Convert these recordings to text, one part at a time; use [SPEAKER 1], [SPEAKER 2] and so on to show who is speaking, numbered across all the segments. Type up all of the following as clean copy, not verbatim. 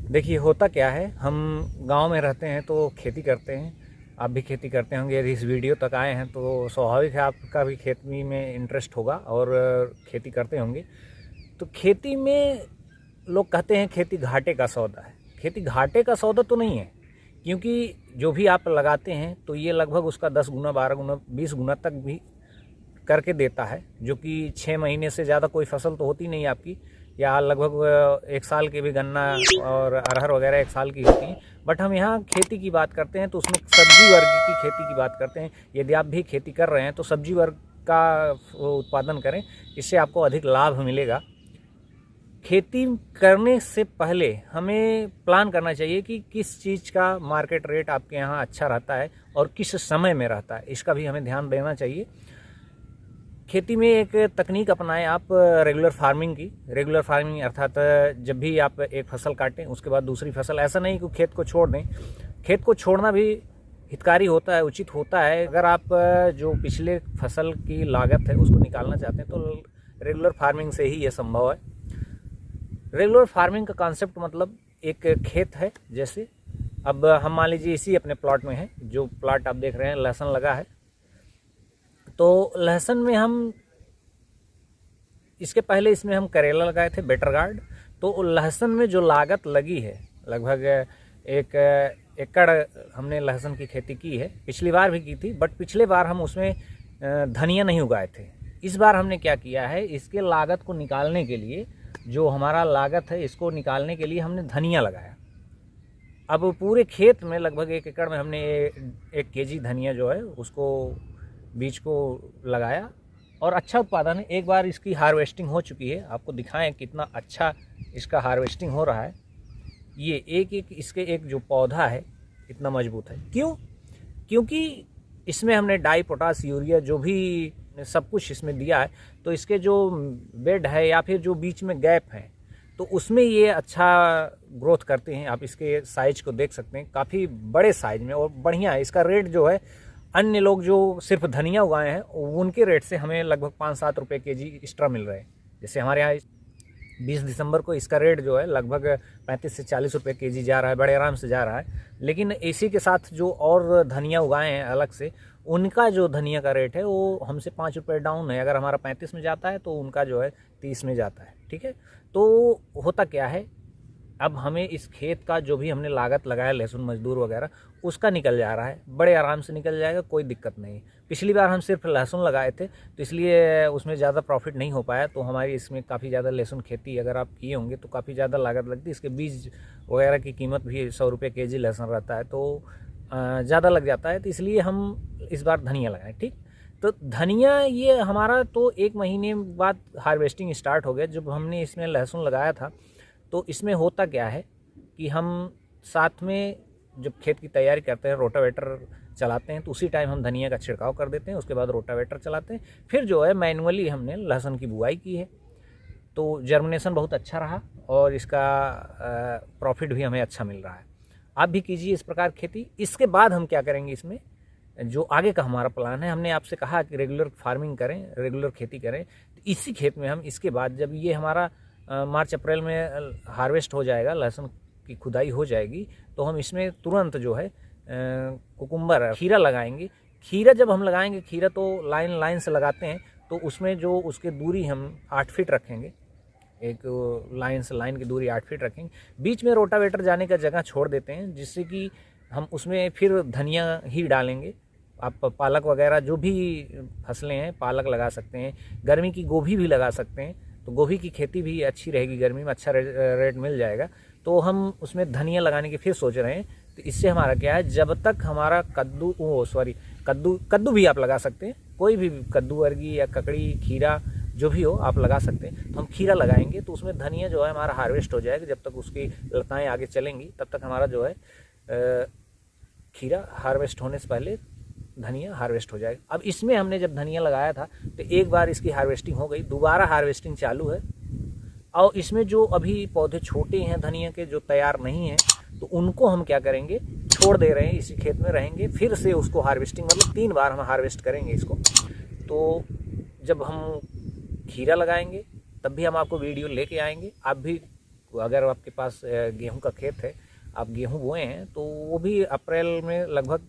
[SPEAKER 1] देखिए होता क्या है, हम गांव में रहते हैं तो खेती करते हैं। आप भी खेती करते होंगे, यदि इस वीडियो तक आए हैं तो स्वाभाविक है आपका भी खेती में इंटरेस्ट होगा और खेती करते होंगे। तो खेती में लोग कहते हैं खेती घाटे का सौदा है। खेती घाटे का सौदा तो नहीं है, क्योंकि जो भी आप लगाते हैं तो ये लगभग उसका 10 गुना, 12 गुना, 20 गुना तक भी करके देता है, जो कि 6 महीने से ज़्यादा कोई फसल तो होती नहीं आपकी, या लगभग 1 साल के भी गन्ना और अरहर वगैरह 1 साल की होती हैं। बट हम यहाँ खेती की बात करते हैं तो उसमें सब्जी वर्ग की खेती की बात करते हैं। यदि आप भी खेती कर रहे हैं तो सब्जी वर्ग का उत्पादन करें, इससे आपको अधिक लाभ मिलेगा। खेती करने से पहले हमें प्लान करना चाहिए कि किस चीज़ का मार्केट रेट आपके यहाँ अच्छा रहता है और किस समय में रहता है, इसका भी हमें ध्यान देना चाहिए। खेती में एक तकनीक अपनाएं आप, रेगुलर फार्मिंग की। रेगुलर फार्मिंग अर्थात जब भी आप एक फसल काटें उसके बाद दूसरी फसल, ऐसा नहीं कि खेत को छोड़ दें। खेत को छोड़ना भी हितकारी होता है, उचित होता है। अगर आप जो पिछले फसल की लागत है उसको निकालना चाहते हैं तो रेगुलर फार्मिंग से ही ये संभव है। रेगुलर फार्मिंग का कॉन्सेप्ट मतलब एक खेत है, जैसे अब हम मान लीजिए इसी अपने प्लॉट में है, जो प्लॉट आप देख रहे हैं लहसुन लगा है। तो लहसुन में हम इसके पहले इसमें हम करेला लगाए थे, बेटर गार्ड। तो लहसुन में जो लागत लगी है, लगभग 1 एकड़ हमने लहसुन की खेती की है। पिछली बार भी की थी, बट पिछले बार हम उसमें धनिया नहीं उगाए थे। इस बार हमने क्या किया है, इसके लागत को निकालने के लिए, जो हमारा लागत है इसको निकालने के लिए हमने धनिया लगाया। अब पूरे खेत में लगभग 1 एकड़ में हमने 1 केजी धनिया जो है उसको बीज को लगाया और अच्छा उत्पादन है। एक बार इसकी हार्वेस्टिंग हो चुकी है, आपको दिखाएं कितना अच्छा इसका हार्वेस्टिंग हो रहा है। ये एक इसके एक जो पौधा है इतना मजबूत है। क्यों? क्योंकि इसमें हमने डाई, पोटास, यूरिया जो भी सब कुछ इसमें दिया है। तो इसके जो बेड है या फिर जो बीच में गैप है तो उसमें ये अच्छा ग्रोथ करते हैं। आप इसके साइज को देख सकते हैं, काफ़ी बड़े साइज में और बढ़िया है। इसका रेट जो है, अन्य लोग जो सिर्फ धनिया उगाए हैं उनके रेट से हमें लगभग 5-7 रुपये केजी एक्स्ट्रा मिल रहे हैं। जैसे हमारे यहाँ 20 दिसंबर को इसका रेट जो है लगभग 35 से 40 रुपये केजी जा रहा है, बड़े आराम से जा रहा है। लेकिन इसी के साथ जो और धनिया उगाए हैं अलग से, उनका जो धनिया का रेट है वो हमसे 5 रुपये डाउन है। अगर हमारा 35 में जाता है तो उनका जो है 30 में जाता है। ठीक है, तो होता क्या है, अब हमें इस खेत का जो भी हमने लागत लगाया, लहसुन मजदूर वगैरह, उसका निकल जा रहा है, बड़े आराम से निकल जाएगा, कोई दिक्कत नहीं। पिछली बार हम सिर्फ लहसुन लगाए थे तो इसलिए उसमें ज़्यादा प्रॉफिट नहीं हो पाया। तो हमारी इसमें काफ़ी ज़्यादा लहसुन खेती अगर आप किए होंगे तो काफ़ी ज़्यादा लागत लगती है। इसके बीज वगैरह की कीमत भी 100 रुपये केजी लहसुन रहता है, तो ज़्यादा लग जाता है। तो इसलिए हम इस बार धनिया लगाएं। ठीक, तो धनिया ये हमारा तो 1 महीने बाद हार्वेस्टिंग स्टार्ट हो गया। जब हमने इसमें लहसुन लगाया था तो इसमें होता क्या है कि हम साथ में जब खेत की तैयारी करते हैं, रोटावेटर चलाते हैं, तो उसी टाइम हम धनिया का छिड़काव कर देते हैं। उसके बाद रोटावेटर चलाते हैं, फिर जो है मैनुअली हमने लहसुन की बुआई की है। तो जर्मिनेशन बहुत अच्छा रहा और इसका प्रॉफिट भी हमें अच्छा मिल रहा है। आप भी कीजिए इस प्रकार खेती। इसके बाद हम क्या करेंगे, इसमें जो आगे का हमारा प्लान है, हमने आपसे कहा कि रेगुलर फार्मिंग करें, रेगुलर खेती करें। तो इसी खेत में हम इसके बाद जब ये हमारा मार्च अप्रैल में हार्वेस्ट हो जाएगा, लहसुन की खुदाई हो जाएगी, तो हम इसमें तुरंत जो है कुकुम्बर, खीरा लगाएंगे। खीरा जब हम लगाएंगे, खीरा तो लाइन से लगाते हैं, तो उसमें जो उसके दूरी हम 8 फीट रखेंगे। एक लाइन से लाइन की दूरी 8 फीट रखेंगे। बीच में रोटावेटर जाने का जगह छोड़ देते हैं, जिससे कि हम उसमें फिर धनिया ही डालेंगे। आप पालक वगैरह जो भी फसलें हैं, पालक लगा सकते हैं। गर्मी की गोभी भी लगा सकते हैं, तो गोभी की खेती भी अच्छी रहेगी, गर्मी में अच्छा रेट मिल जाएगा। तो हम उसमें धनिया लगाने की फिर सोच रहे हैं। तो इससे हमारा क्या है, जब तक हमारा कद्दू भी आप लगा सकते हैं, कोई भी कद्दू वर्गी या ककड़ी, खीरा जो भी हो आप लगा सकते हैं। तो हम खीरा लगाएंगे तो उसमें धनिया जो है हमारा हार्वेस्ट हो जाएगा। जब तक उसकी लताएँ आगे चलेंगी तब तक हमारा जो है खीरा हार्वेस्ट होने से पहले धनिया हार्वेस्ट हो जाएगा। अब इसमें हमने जब धनिया लगाया था तो एक बार इसकी हार्वेस्टिंग हो गई, दोबारा हार्वेस्टिंग चालू है। और इसमें जो अभी पौधे छोटे हैं धनिया के, जो तैयार नहीं हैं, तो उनको हम क्या करेंगे, छोड़ दे रहे हैं, इसी खेत में रहेंगे। फिर से उसको हार्वेस्टिंग, मतलब 3 बार हम हार्वेस्ट करेंगे इसको। तो जब हम खीरा लगाएंगे तब भी हम आपको वीडियो लेके आएंगे। आप भी अगर आपके पास गेहूं का खेत है, आप गेहूं बोए हैं, तो वो भी अप्रैल में लगभग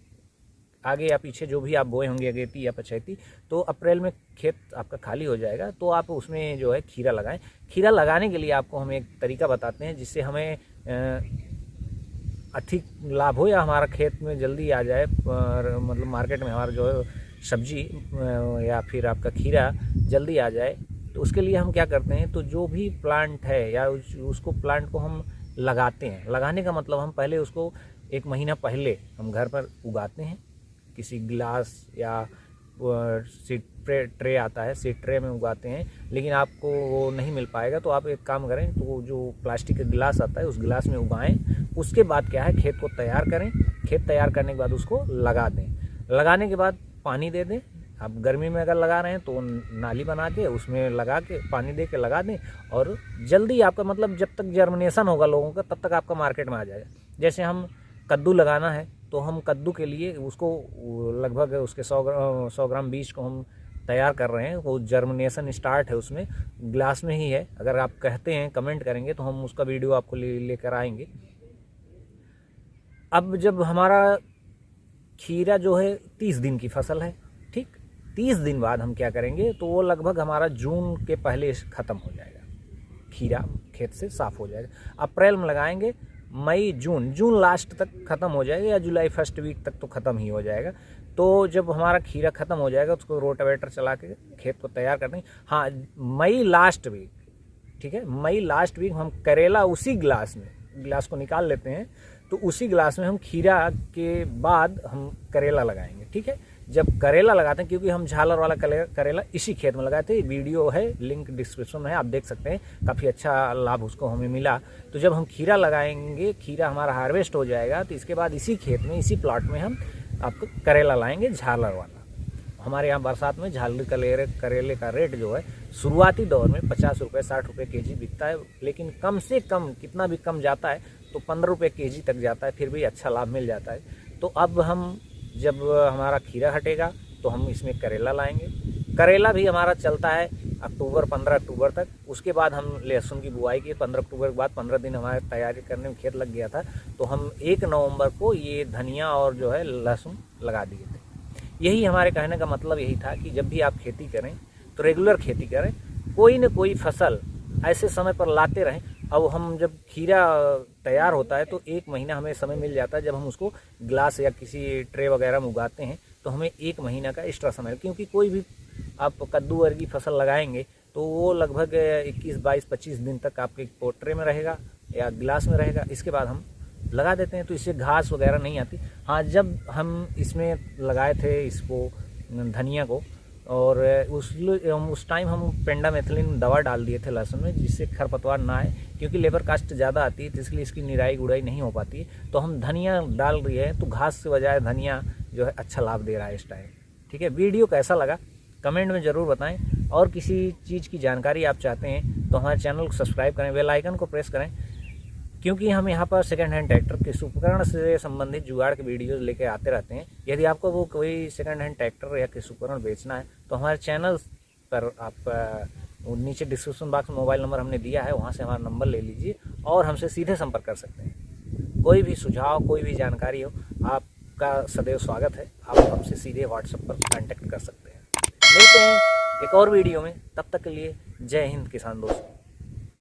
[SPEAKER 1] आगे या पीछे जो भी आप बोए होंगे अगेती या पछैती, तो अप्रैल में खेत आपका खाली हो जाएगा, तो आप उसमें जो है खीरा लगाएं। खीरा लगाने के लिए आपको हम एक तरीका बताते हैं जिससे हमें अधिक लाभ हो या हमारा खेत में जल्दी आ जाए, मतलब मार्केट में हमारा जो है सब्जी या फिर आपका खीरा जल्दी आ जाए। तो उसके लिए हम क्या करते हैं, तो जो भी प्लांट है या उसको प्लांट को हम लगाते हैं, लगाने का मतलब हम पहले उसको 1 महीना पहले हम घर पर उगाते हैं, किसी गिलास या सीड ट्रे आता है, सीड ट्रे में उगाते हैं। लेकिन आपको वो नहीं मिल पाएगा तो आप एक काम करें, तो जो प्लास्टिक का गिलास आता है उस गिलास में उगाएं। उसके बाद क्या है, खेत को तैयार करें, खेत तैयार करने के बाद उसको लगा दें। लगाने के बाद पानी दे दें। आप गर्मी में अगर लगा रहे हैं तो नाली बना के उसमें लगा के पानी दे के लगा दें, और जल्दी आपका मतलब जब तक जर्मिनेशन होगा लोगों का तब तक आपका मार्केट में आ जाएगा। जैसे हम कद्दू लगाना है तो हम कद्दू के लिए उसको लगभग उसके 100 ग्राम बीज को हम तैयार कर रहे हैं, वो जर्मिनेशन स्टार्ट है उसमें, ग्लास में ही है। अगर आप कहते हैं, कमेंट करेंगे तो हम उसका वीडियो आपको लेकर आएंगे। अब जब हमारा खीरा जो है 30 दिन की फसल है, ठीक, 30 दिन बाद हम क्या करेंगे, तो वो लगभग हमारा जून के पहले ख़त्म हो जाएगा, खीरा खेत से साफ़ हो जाएगा। अप्रैल में लगाएंगे, मई जून लास्ट तक ख़त्म हो जाएगा, या जुलाई फर्स्ट वीक तक तो ख़त्म ही हो जाएगा। तो जब हमारा खीरा ख़त्म हो जाएगा उसको रोटावेटर चला के खेत को तैयार कर देंगे। हाँ, मई लास्ट वीक, ठीक है, मई लास्ट वीक हम करेला उसी गिलास को निकाल लेते हैं, तो उसी गिलास में हम खीरा के बाद हम करेला लगाएंगे, ठीक है। जब करेला लगाते हैं, क्योंकि हम झालर वाला करेला इसी खेत में लगाए थे, वीडियो है, लिंक डिस्क्रिप्शन में है, आप देख सकते हैं, काफ़ी अच्छा लाभ उसको हमें मिला। तो जब हम खीरा लगाएंगे, खीरा हमारा हार्वेस्ट हो जाएगा, तो इसके बाद इसी खेत में, इसी प्लॉट में हम आपको करेला लाएंगे, झालर वाला। हमारे यहाँ बरसात में झालर करेले का रेट जो है शुरुआती दौर में 50 रुपये 60 रुपये केजी बिकता है, लेकिन कम से कम कितना भी कम जाता है तो 15 रुपये केजी तक जाता है, फिर भी अच्छा लाभ मिल जाता है। तो अब हम जब हमारा खीरा हटेगा तो हम इसमें करेला लाएंगे। करेला भी हमारा चलता है 15 अक्टूबर तक। उसके बाद हम लहसुन की बुआई की, 15 अक्टूबर के बाद 15 दिन हमारे तैयारी करने में खेत लग गया था, तो हम 1 नवंबर को ये धनिया और जो है लहसुन लगा दिए थे। यही हमारे कहने का मतलब यही था कि जब भी आप खेती करें तो रेगुलर खेती करें, कोई न कोई फसल ऐसे समय पर लाते रहें। अब हम जब खीरा तैयार होता है तो 1 महीना हमें समय मिल जाता है, जब हम उसको ग्लास या किसी ट्रे वगैरह में उगाते हैं तो हमें 1 महीना का एक्स्ट्रा समय, क्योंकि कोई भी आप कद्दू वर्गी फसल लगाएंगे तो वो लगभग 21, 22, 25 दिन तक आपके पोट्रे में रहेगा या गिलास में रहेगा। इसके बाद हम लगा देते हैं, तो इससे घास वगैरह नहीं आती। हाँ, जब हम इसमें लगाए थे इसको धनिया को, और उस टाइम हम पेंडामेथिलिन दवा डाल दिए थे लहसुन में, जिससे खरपतवार ना आए, क्योंकि लेबर कास्ट ज़्यादा आती है तो इसलिए इसकी निराई गुड़ाई नहीं हो पाती है। तो हम धनिया डाल रही है, तो घास से बजाय धनिया जो है अच्छा लाभ दे रहा है इस टाइम, ठीक है। वीडियो कैसा लगा कमेंट में ज़रूर बताएं, और किसी चीज़ की जानकारी आप चाहते हैं तो हमारे चैनल को सब्सक्राइब करें, बेल आइकन को प्रेस करें, क्योंकि हम यहाँ पर सेकंड हैंड ट्रैक्टर के उपकरण से संबंधित जुगाड़ के वीडियोस लेके आते रहते हैं। यदि आपको वो कोई सेकंड हैंड ट्रैक्टर या कृषि उपकरण बेचना है तो हमारे चैनल पर आप नीचे डिस्क्रिप्शन बॉक्स में मोबाइल नंबर हमने दिया है, वहाँ से हमारा नंबर ले लीजिए और हमसे सीधे संपर्क कर सकते हैं। कोई भी सुझाव, कोई भी जानकारी हो, आपका सदैव स्वागत है। आप हमसे सीधे व्हाट्सएप पर कॉन्टैक्ट कर सकते हैं। मिलते हैं एक और वीडियो में, तब तक के लिए जय हिंद किसान दोस्तों।